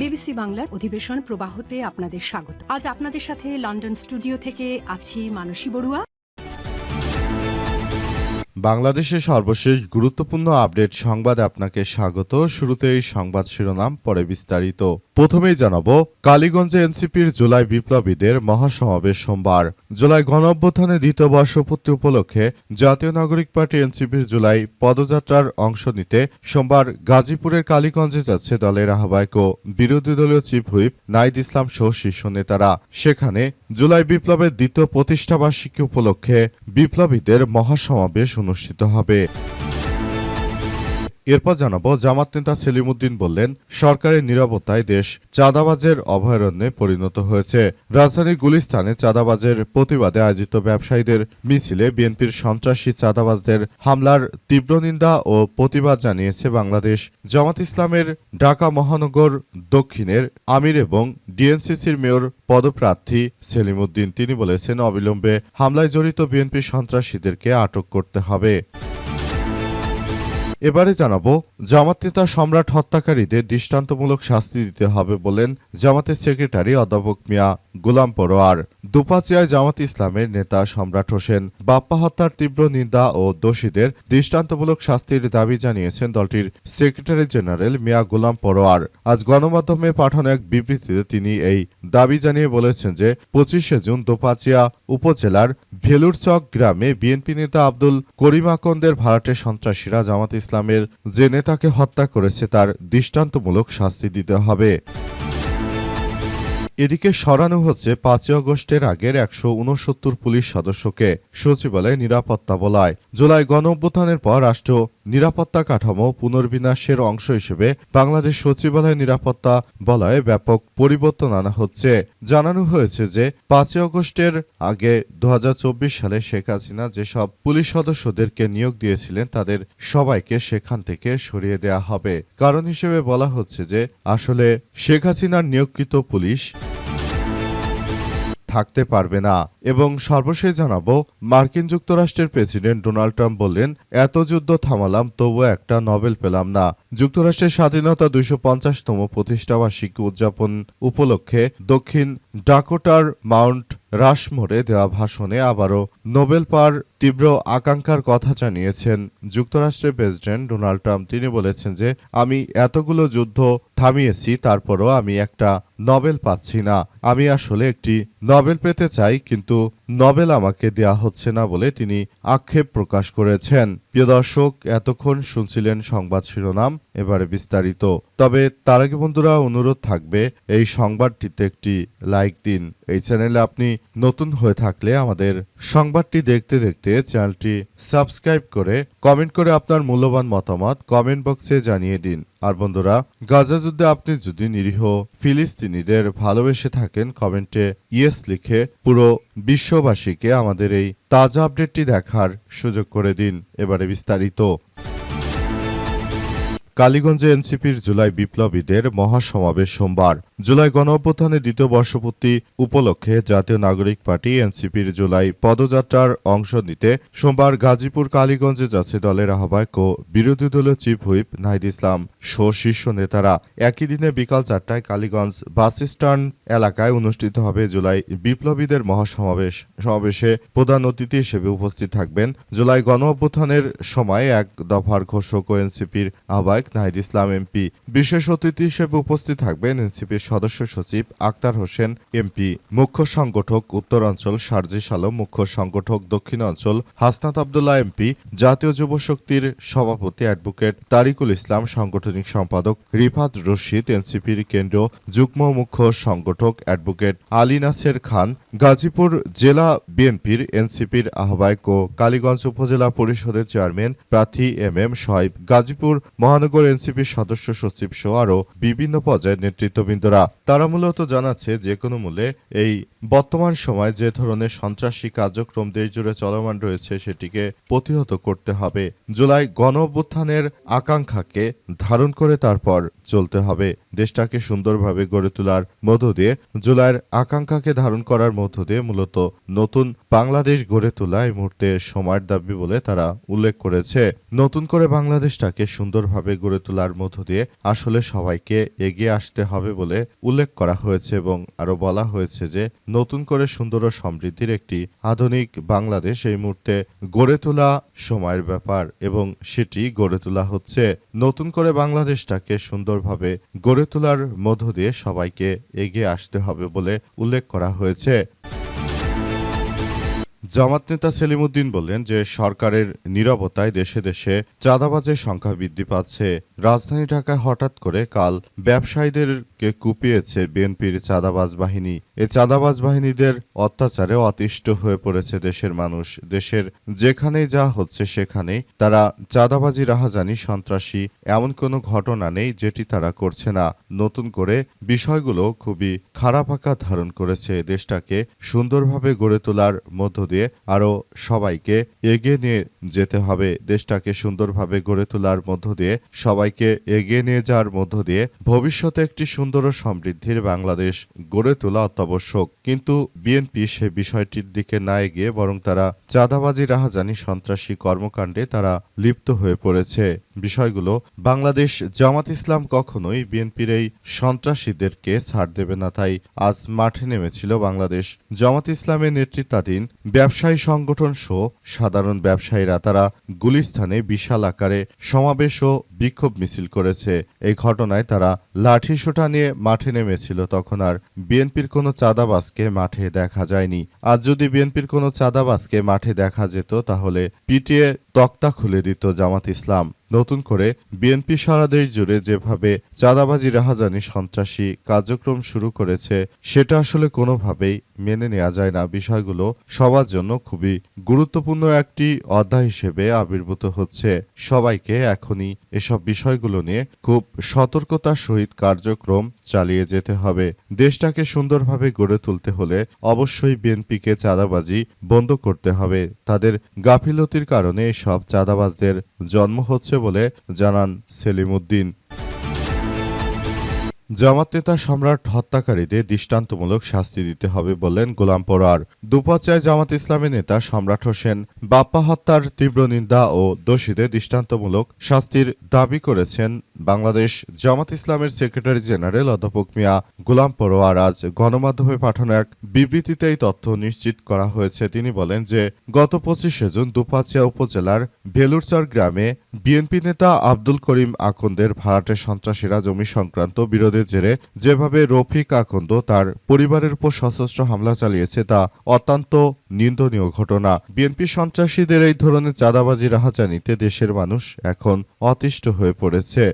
BBC বাংলার অধিবেশন প্রবাহতে আপনাদের স্বাগত। আজ আপনাদের সাথে লন্ডন স্টুডিও থেকে আছি মানসী বড়ুয়া। বাংলাদেশের সর্বশেষ গুরুত্বপূর্ণ আপডেট সংবাদে আপনাকে স্বাগত। শুরুতেই সংবাদ শিরোনাম, পরে বিস্তারিত। প্রথমেই জানাবো, কালীগঞ্জে এনসিপির জুলাই বিপ্লবীদের মহাসমাবেশ সোমবার। জুলাই গণঅভ্যুত্থানে দ্বিতীয় বর্ষপূর্তি উপলক্ষে জাতীয় নাগরিক পার্টি এনসিপির জুলাই পদযাত্রার অংশ নিতে সোমবার গাজীপুরের কালীগঞ্জে যাচ্ছে দলের আহ্বায়ক ও বিরোধী দলীয় চিফ হুইপ নাহিদ ইসলাম সহ শীর্ষ নেতারা। সেখানে জুলাই বিপ্লবের দ্বিতীয় প্রতিষ্ঠাবার্ষিকী উপলক্ষে বিপ্লবীদের মহাসমাবেশ অনুষ্ঠিত হবে। এরপর জানাবো, জামাত নেতা সেলিম উদ্দিন বললেন, সরকারের নিরাপত্তায় দেশ চাঁদাবাজের অভয়ারণ্যে পরিণত হয়েছে। রাজধানীর গুলিস্তানে চাঁদাবাজের প্রতিবাদে আয়োজিত ব্যবসায়ীদের মিছিলে বিএনপির সন্ত্রাসী চাঁদাবাজদের হামলার তীব্র নিন্দা ও প্রতিবাদ জানিয়েছে বাংলাদেশ জামাত ইসলামের ঢাকা মহানগর দক্ষিণের আমির এবং ডিএনসিসির মেয়র পদপ্রার্থী সেলিম উদ্দিন। তিনি বলেছেন, অবিলম্বে হামলায় জড়িত বিএনপি সন্ত্রাসীদেরকে আটক করতে হবে। এবারে জানাবো, জামাত নেতা সম্রাট হত্যাকারীদের দৃষ্টান্তমূলক শাস্তি দিতে হবে বলেন জামাতের সেক্রেটারি অধ্যাপক মিয়া গোলাম পরোয়ার। দুপাচিয়ায় জামাত ইসলামের নেতা সম্রাট হোসেন বাপ্পা হত্যার তীব্র নিন্দা ও দোষীদের দৃষ্টান্তমূলক শাস্তির দাবি জানিয়েছেন দলটির সেক্রেটারি জেনারেল মিয়া গোলাম পরোয়ার। আজ গণমাধ্যমে পাঠানো এক বিবৃতিতে তিনি এই দাবি জানিয়ে বলেছেন যে 25শে জুন দুপাচিয়া উপজেলার ভেলুরচক গ্রামে বিএনপি নেতা আব্দুল করিম আকন্দের ভাড়াটে সন্ত্রাসীরা জামাত ইসলামের যে নেতাকে হত্যা করেছে তার দৃষ্টান্তমূলক শাস্তি দিতে হবে। এদিকে সরানো হচ্ছে 5ই আগস্টের আগের 169 পুলিশ সদস্যকে সচিবালয়ে নিরাপত্তা বলয়। জুলাই গণঅভ্যুত্থানের পর রাষ্ট্র নিরাপত্তা কাঠামো পুনর্বিন্যাসের অংশ হিসেবে বাংলাদেশ সচিবালয় নিরাপত্তা বলয়ে ব্যাপক পরিবর্তন আনা হচ্ছে। জানানো হয়েছে যে 5ই আগস্টের আগে 2024 সালে শেখ হাসিনা যেসব পুলিশ সদস্যদেরকে নিয়োগ দিয়েছিলেন তাদের সবাইকে সেখান থেকে সরিয়ে দেয়া হবে। কারণ হিসেবে বলা হচ্ছে যে আসলে শেখ হাসিনার নিয়োগকৃত পুলিশ থাকতে পারবে না। এবং সর্বশেষ জানাবো, মার্কিন যুক্তরাষ্ট্রের প্রেসিডেন্ট ডোনাল্ড ট্রাম্প বললেন, এত যুদ্ধ থামালাম তবুও একটা নোবেল পেলাম না। যুক্তরাষ্ট্রের স্বাধীনতা 250তম প্রতিষ্ঠাবার্ষিকী উদযাপন উপলক্ষে দক্ষিণ ডাকোটার মাউন্ট রাশমোরে দেওয়া ভাষণে আবারও নোবেল পাওয়ার তীব্র আকাঙ্ক্ষার কথা জানিয়েছেন যুক্তরাষ্ট্রের প্রেসিডেন্ট ডোনাল্ড ট্রাম্প। তিনি বলেছেন যে, আমি এতগুলো যুদ্ধ থামিয়েছি, তারপরও আমি একটা নোবেল পাচ্ছি না। আমি আসলে একটি নোবেল পেতে চাই, কিন্তু নোবেল আমাকে দেয়া হচ্ছে না বলে তিনি আক্ষেপ প্রকাশ করেছেন। প্রিয় দর্শক, এতক্ষণ শুনছিলেন সংবাদ শিরোনাম, এবারে বিস্তারিত। তবে তার আগে বন্ধুরা, অনুরোধ থাকবে এই সংবাদটিতে একটি লাইক দিন। এই চ্যানেলে আপনি নতুন হয়ে থাকলে আমাদের সংবাদটি দেখতে দেখতে চ্যানেলটি সাবস্ক্রাইব করে কমেন্ট করে আপনার মূল্যবান মতামত কমেন্ট বক্সে জানিয়ে দিন। আর বন্ধুরা, গাজা যুদ্ধে আপনি যদি নিরীহ ফিলিস্তিনিদের ভালোবেসে থাকেন, কমেন্টে ইয়েস লিখে পুরো বিশ্ববাসীকে আমাদের এই তাজা আপডেটটি দেখার সুযোগ করে দিন। এবারে বিস্তারিত। কালীগঞ্জে এনসিপির জুলাই বিপ্লবীদের মহাসমাবেশ সোমবার। জুলাই গণঅভ্যুত্থানের দ্বিতীয় বর্ষপূর্তি উপলক্ষে জাতীয় নাগরিক পার্টি এনসিপির জুলাই পদযাত্রার অংশ নিতে সোমবার গাজীপুর কালীগঞ্জে যাচ্ছে দলের আহ্বায়ক ও বিরোধী দলীয় চিফ হুইপ নাহিদ ইসলাম সহ শীর্ষ নেতারা। একই দিনে বিকাল 4টায় কালীগঞ্জ বাস স্ট্যান্ড এলাকায় অনুষ্ঠিত হবে জুলাই বিপ্লবীদের মহাসমাবেশ। সমাবেশে প্রধান অতিথি হিসেবে উপস্থিত থাকবেন জুলাই গণঅভ্যুত্থানের সময় এক দফার ঘোষক ও এনসিপির আহ্বায়ক নাহিদ ইসলাম এমপি। বিশেষ অতিথি হিসেবে উপস্থিত থাকবেন এনসিপির সদস্য সচিব আক্তার হোসেন এমপি, মুখ্য সংগঠক উত্তরাঞ্চল শারজিস আলম, মুখ্য সংগঠক দক্ষিণাঞ্চল হাসনাত আব্দুল্লাহ এমপি, জাতীয় যুব শক্তির সভাপতি অ্যাডভোকেট তারিকুল ইসলাম, সাংগঠনিক সম্পাদক রিফাত রশিদ, এনসিপির কেন্দ্রীয় যুগ্ম মুখ্য সংগঠক অ্যাডভোকেট আলী নাসের খান, গাজীপুর জেলা বিএনপির এনসিপির আহ্বায়ক ও কালীগঞ্জ উপজেলা পরিষদের চেয়ারম্যান প্রার্থী এম সোহাইব, গাজীপুর মহানগর এনসিপির সদস্য সচিব সহ আরও বিভিন্ন পর্যায়ের নেতৃত্ববৃন্দরা। তারা মূলত জানাচ্ছে যে কোনো মূল্যে এই বর্তমান সময় যে ধরনের সন্ত্রাসী কার্যক্রম দেশ জুড়ে চলমান রয়েছে সেটিকে প্রতিহত করতে হবে। জুলাই গণ অভ্যুত্থানের আকাঙ্ক্ষাকে ধারণ করে তারপর চলতে হবে। দেশটাকে সুন্দরভাবে গড়ে তোলার মধ্য দিয়ে জুলাইয়ের আকাঙ্ক্ষাকে ধারণ করার মধ্য দিয়ে মূলত নতুন বাংলাদেশ গড়ে তোলা এই মুহূর্তে সময়ের দাবি বলে তারা উল্লেখ করেছে। নতুন করে বাংলাদেশটাকে সুন্দরভাবে গড়ে তোলার মধ্য দিয়ে আসলে সবাইকে এগিয়ে আসতে হবে বলে উল্লেখ করা হয়েছে এবং আরো বলা হয়েছে যে নতুন করে সুন্দর ও সমৃদ্ধির একটি আধুনিক বাংলাদেশ এই মুহূর্তে গড়ে তোলা সময়ের ব্যাপার এবং সেটি গড়ে তোলা হচ্ছে। নতুন করে বাংলাদেশটাকে সুন্দরভাবে গড়ে তোলার মধ্য দিয়ে সবাইকে এগিয়ে আসতে হবে বলে উল্লেখ করা হয়েছে। জামাত নেতা সেলিম উদ্দিন বললেন যে সরকারের নীরবতায় দেশে দেশে চাঁদাবাজের সংখ্যা বৃদ্ধি পাচ্ছে। রাজধানী ঢাকায় হঠাৎ করে কাল ব্যবসায়ীদেরকে কুপিয়েছে বিএনপির চাঁদাবাজ বাহিনী। এই চাঁদাবাজ বাহিনীদের অত্যাচারে অতিষ্ঠ হয়ে পড়েছে দেশের মানুষ। দেশের যেখানেই যা হচ্ছে সেখানেই তারা চাঁদাবাজি, রাহাজানি, সন্ত্রাসী এমন কোনো ঘটনা নেই যেটি তারা করছে না। নতুন করে বিষয়গুলো খুবই খারাপ আকার ধারণ করেছে। দেশটাকে সুন্দরভাবে গড়ে তোলার মধ্য দিয়ে আরো সবাইকে এগিয়ে নিয়ে যেতে হবে। দেশটাকে সুন্দরভাবে গড়ে তোলার মধ্য দিয়ে সবাইকে এগিয়ে নিয়ে যাওয়ার মধ্য দিয়ে ভবিষ্যতে একটি সুন্দর ও সমৃদ্ধির বাংলাদেশ গড়ে তোলা অত্যাবশ্যক। কিন্তু বিএনপি সে বিষয়টির দিকে না এগিয়ে বরং তারা চাঁদাবাজি, রাহাজানি, সন্ত্রাসী কর্মকাণ্ডে তারা লিপ্ত হয়ে পড়েছে। বিষয়গুলো বাংলাদেশ জামাত ইসলাম কখনোই বিএনপির এই সন্ত্রাসীদেরকে ছাড় দেবে না। তাই আজ মাঠে নেমেছিল বাংলাদেশ জামাত ইসলামের নেতৃত্বাধীন ব্যবসায়ী সংগঠন সহ সাধারণ ব্যবসায়ীরা। তারা গুলিস্তানে বিশাল আকারে সমাবেশ ও বিক্ষোভ মিছিল করেছে। এই ঘটনায় তারা লাঠিসোঁটা নিয়ে মাঠে নেমেছিল। তখন আর বিএনপির কোনো চাঁদাবাজকে মাঠে দেখা যায়নি। আজ যদি বিএনপির কোনো চাঁদাবাজকে মাঠে দেখা যেত তাহলে পিটিয়ে তক্তা খুলে দিত জামাত ইসলাম। নতুন করে বিএনপি সারা দেশ জুড়ে যেভাবে চাঁদাবাজি, রাহাজানি, সন্ত্রাসী কার্যক্রম শুরু করেছে সেটা আসলে কোনোভাবেই মেনে নেওয়া যায় না। বিষয়গুলো সবার জন্য খুবই গুরুত্বপূর্ণ একটি অধ্যায় হিসেবে আবির্ভূত হচ্ছে। সবাইকে এখনই এসব বিষয়গুলো নিয়ে খুব সতর্কতার সহিত কার্যক্রম চালিয়ে যেতে হবে। দেশটাকে সুন্দরভাবে গড়ে তুলতে হলে অবশ্যই বিএনপিকে চাঁদাবাজি বন্ধ করতে হবে। তাদের গাফিলতির কারণে সব চাঁদাবাজদের জন্ম হচ্ছে বলে জানান সেলিম উদ্দিন। জামাত নেতা সম্রাট হত্যাকারীদের দৃষ্টান্তমূলক শাস্তি দিতে হবে বললেন গোলাম পরোয়ার। দুপচায় জামাত ইসলামের নেতা সম্রাট হোসেন বাপ্পা হত্যার তীব্র নিন্দা ও দোষীদের দৃষ্টান্তমূলক শাস্তির দাবি করেছেন বাংলাদেশ জামাত ইসলামের সেক্রেটারি জেনারেল অধ্যাপক মিয়া গোলাম পরোয়ার। আজ গণমাধ্যমে পাঠানো এক বিবৃতিতে এই তথ্য নিশ্চিত করা হয়েছে। তিনি বলেন যে গত 25শে জুন দুপচাইয়া উপজেলার ভেলুরচর গ্রামে বিএনপি নেতা আব্দুল করিম আকন্দের ভাড়াটে সন্ত্রাসীরা জমি সংক্রান্ত বিরোধের জেরে যেভাবে রফিক আকন্দ তার পরিবারের উপর সশস্ত্র হামলা চালিয়েছে তা অত্যন্ত নিন্দনীয় ঘটনা। বিএনপি সন্ত্রাসীদের এই ধরনের চাঁদাবাজি, রাহাজানিতে দেশের মানুষ এখন অতিষ্ঠ হয়ে পড়েছে।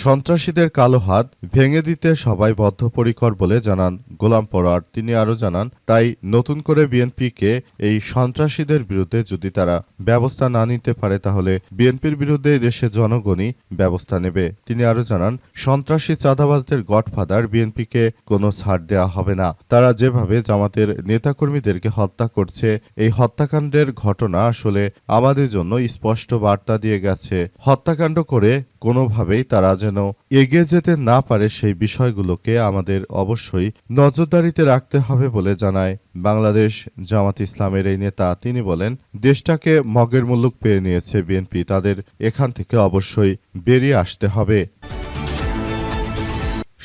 সন্ত্রাসীদের কালো হাত ভেঙে দিতে সবাই বদ্ধপরিকর বলে জানান গোলাম পরোয়ার। তিনি আরও জানান, তাই নতুন করে বিএনপিকে এই সন্ত্রাসীদের বিরুদ্ধে যদি তারা ব্যবস্থা না নিতে পারে তাহলে বিএনপির বিরুদ্ধে দেশে জনগণই ব্যবস্থা নেবে। তিনি আরও জানান, সন্ত্রাসী চাঁদাবাজদের গডফাদার বিএনপিকে কোনো ছাড় দেওয়া হবে না। তারা যেভাবে জামাতের নেতাকর্মীদেরকে হত্যা করছে এই হত্যাকাণ্ডের ঘটনা আসলে আমাদের জন্য স্পষ্ট বার্তা দিয়ে গেছে। হত্যাকাণ্ড করে কোনোভাবেই তারা যেন এগিয়ে যেতে না পারে সেই বিষয়গুলোকে আমাদের অবশ্যই নজরদারিতে রাখতে হবে বলে জানায় বাংলাদেশ জামাত ইসলামের এই নেতা। তিনি বলেন, দেশটাকে মগের মুলুক পেয়ে নিয়েছে বিএনপি, তাদের এখান থেকে অবশ্যই বেরিয়ে আসতে হবে।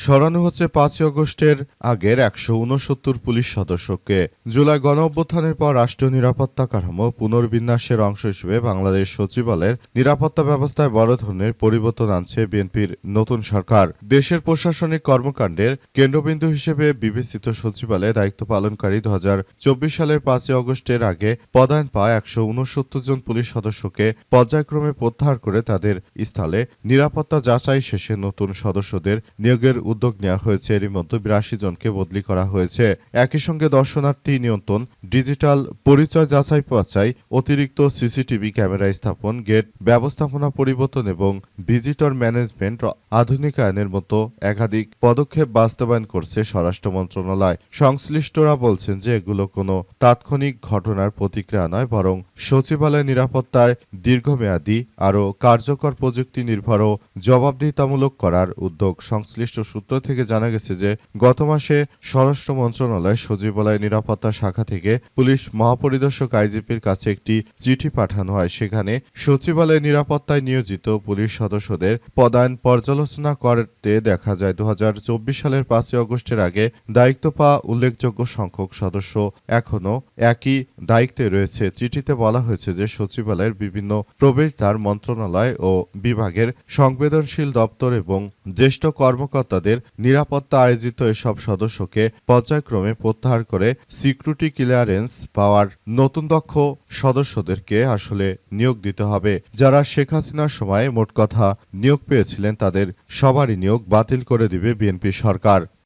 সরানো হচ্ছে 5ই আগস্টের আগের 169 পুলিশ সদস্যকে। জুলাই গণঅভ্যুত্থানের পর রাষ্ট্রীয় নিরাপত্তা কাঠামো পুনর্বিন্যাসের অংশ হিসেবে বাংলাদেশ সচিবালয়ের নিরাপত্তা ব্যবস্থায় বড় ধরনের পরিবর্তন আনছে বিএনপির নতুন সরকার। দেশের প্রশাসনিক কর্মকাণ্ডের কেন্দ্রবিন্দু হিসেবে বিবেচিত সচিবালয়ে দায়িত্ব পালনকারী 2024 সালের 5ই আগস্টের আগে পদায়ন পাওয়া 169 জন পুলিশ সদস্যকে পর্যায়ক্রমে প্রত্যাহার করে তাদের স্থলে নিরাপত্তা যাচাই শেষে নতুন সদস্যদের নিয়োগের উদ্যোগ নেওয়া হয়েছে। এরই মধ্যে ৮২ জনকে বদলি করা হয়েছে। একই সঙ্গে দর্শনার্থী নিয়ন্ত্রণ, ডিজিটাল পরিচয় যাচাই বাছাই, অতিরিক্ত সিসিটিভি ক্যামেরা স্থাপন, গেট ব্যবস্থাপনা পরিবর্তন এবং ভিজিটর ম্যানেজমেন্ট আধুনিকায়নের মতো একাধিক পদক্ষেপ বাস্তবায়ন করছে স্বরাষ্ট্র মন্ত্রণালয়। সংশ্লিষ্টরা বলছেন যে এগুলো কোনো তাৎক্ষণিক ঘটনার প্রতিক্রিয়া নয়, বরং সচিবালয় নিরাপত্তায় দীর্ঘমেয়াদী আরও কার্যকর প্রযুক্তি নির্ভর ও জবাবদিহিতামূলক করার উদ্যোগ। সংশ্লিষ্ট সূত্র থেকে জানা গেছে যে গত মাসে স্বরাষ্ট্র মন্ত্রণালয় সচিবালয় নিরাপত্তা শাখা থেকে পুলিশ মহাপরিদর্শক আইজিপির কাছে একটি চিঠি পাঠানো হয়। সেখানে সচিবালয় নিরাপত্তায় নিয়োজিত পুলিশ সদস্যদের পদায়ন পর্যালোচনা করতে দেখা যায় 2024 সালের 5 আগস্টের আগে দায়িত্ব পাওয়া উল্লেখযোগ্য সংখ্যক সদস্য এখনও একই দায়িত্বে রয়েছে। চিঠিতে বলা হয়েছে যে সচিবালয়ের বিভিন্ন প্রবেশদ্বার, মন্ত্রণালয় ও বিভাগের সংবেদনশীল দপ্তর এবং জ্যেষ্ঠ কর্মকর্তাদের নিরাপত্তা আয়োজিত এসব সদস্যকে পর্যায়ক্রমে প্রত্যাহার করে সিকিউরিটি ক্লিয়ারেন্স পাওয়ার নতুন দক্ষ সদস্যদেরকে আসলে নিয়োগ দিতে হবে। যারা শেখ হাসিনার সময় মোট কথা নিয়োগ পেয়েছিলেন তাদের সবারই নিয়োগ বাতিল করে দিবে বিএনপি সরকার।